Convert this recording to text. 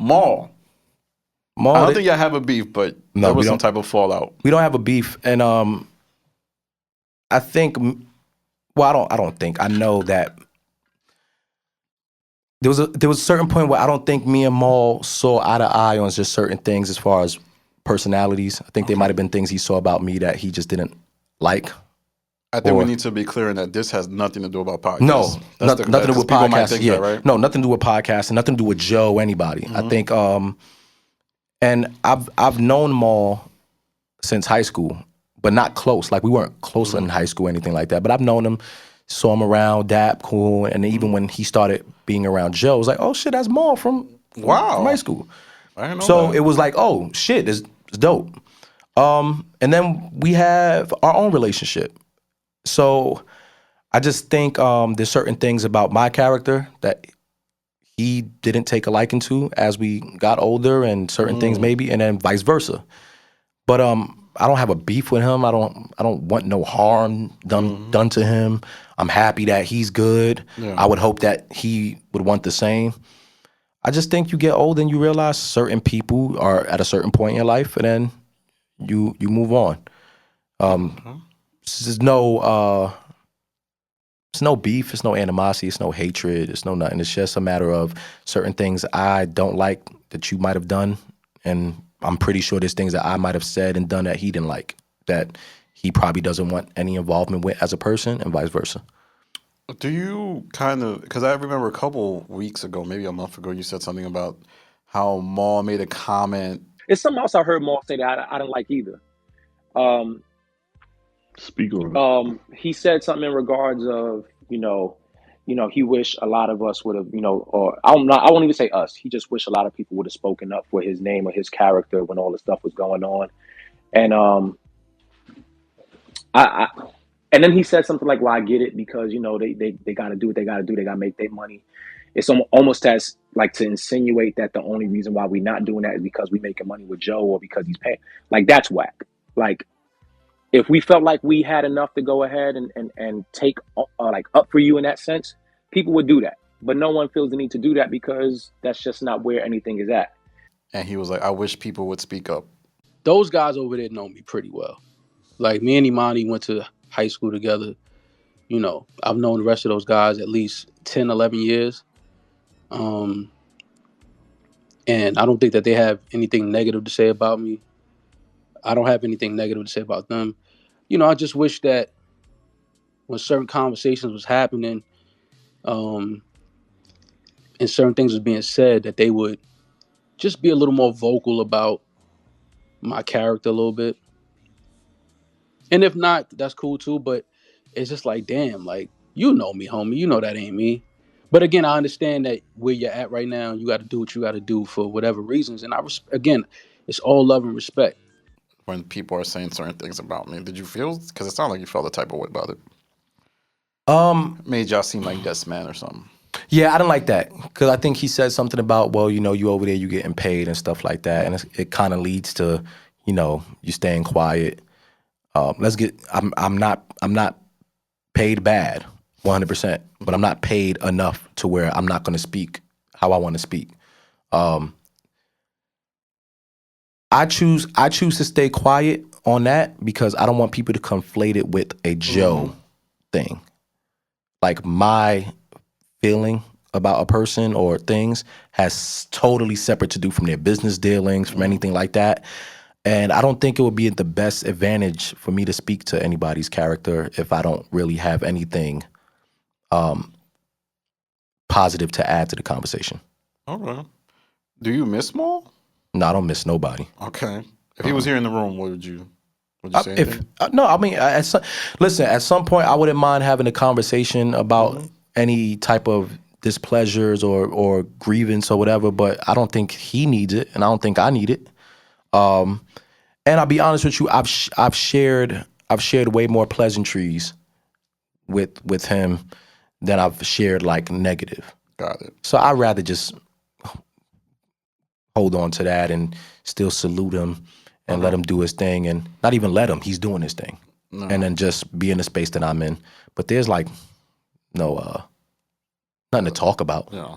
Maul. Maul, I don't think y'all have a beef, but No, there was we some don't. type of fallout. We don't have a beef, and I think. Well, I don't think. I know that there was a certain point where I don't think me and Maul saw eye to eye on just certain things as far as personalities. I think there might have been things he saw about me that he just didn't like. I think we need to be clear in that this has nothing to do about podcasts. No, nothing to do with people might podcasts. think Yeah, that, right? no, nothing to do with podcasts and nothing to do with Joe. Anybody. I think. And I've known Maul since high school, but not close. Like we weren't close in high school or anything like that. But I've known him, saw him around, dap, cool, and even when he started being around Joe, it was like, oh shit, that's Maul from high school. I didn't know So that. it was like, oh shit, it's dope. And then we have our own relationship. So I just think there's certain things about my character that he didn't take a liking to as we got older, and certain things maybe, and then vice versa. But I don't have a beef with him. I don't want no harm done to him. I'm happy that he's good. Yeah. I would hope that he would want the same. I just think you get old and you realize certain people are at a certain point in your life, and then you move on. There's no it's no beef, it's no animosity, it's no hatred, it's no nothing. It's just a matter of certain things I don't like that you might have done, and I'm pretty sure there's things that I might have said and done that he didn't like, that he probably doesn't want any involvement with as a person, and vice versa. Do you kind of, because I remember a couple weeks ago, maybe a month ago, you said something about how Maul made a comment. It's something else I heard Maul say that I don't like either. Speak on it. He said something in regards of, he wished a lot of us would have, or I won't even say us. He just wished a lot of people would have spoken up for his name or his character when all this stuff was going on. And and then he said something like, "Well, I get it because they got to do what they got to do. They got to make their money." It's almost as like to insinuate that the only reason why we're not doing that is because we making money with Joe or because he's paying. Like that's whack. Like if we felt like we had enough to go ahead and take like up for you in that sense, people would do that. But no one feels the need to do that because that's just not where anything is at. And he was like, I wish people would speak up. Those guys over there know me pretty well. Like me and Emanny went to high school together. I've known the rest of those guys at least 10, 11 years. And I don't think that they have anything negative to say about me. I don't have anything negative to say about them. I just wish that when certain conversations was happening, and certain things was being said, that they would just be a little more vocal about my character a little bit. And if not, that's cool too. But it's just like, damn, like, you know me, homie. You know that ain't me. But again, I understand that where you're at right now, you got to do what you got to do for whatever reasons. And again, it's all love and respect. When people are saying certain things about me, did you feel? Because it sounded like you felt the type of way about it. Made y'all seem like yes man or something. Yeah, I didn't like that because I think he said something about, well, you over there, you getting paid and stuff like that, and it kind of leads to, you staying quiet. I'm not paid bad, 100%, but I'm not paid enough to where I'm not going to speak how I want to speak. I choose to stay quiet on that because I don't want people to conflate it with a Joe thing. Like my feeling about a person or things has totally separate to do from their business dealings, from anything like that. And I don't think it would be the best advantage for me to speak to anybody's character if I don't really have anything positive to add to the conversation. Okay. Do you miss Maul? No, I don't miss nobody. Okay. If he was here in the room, would you say anything? No, I mean, listen, at some point I wouldn't mind having a conversation about any type of displeasures or grievance or whatever, but I don't think he needs it, and I don't think I need it. And I'll be honest with you, I've shared way more pleasantries with him than I've shared like negative. Got it. So I'd rather just hold on to that and still salute him and let him do his thing, and not even let him, he's doing his thing. No. And then just be in the space that I'm in. But there's like no nothing to talk about. Yeah.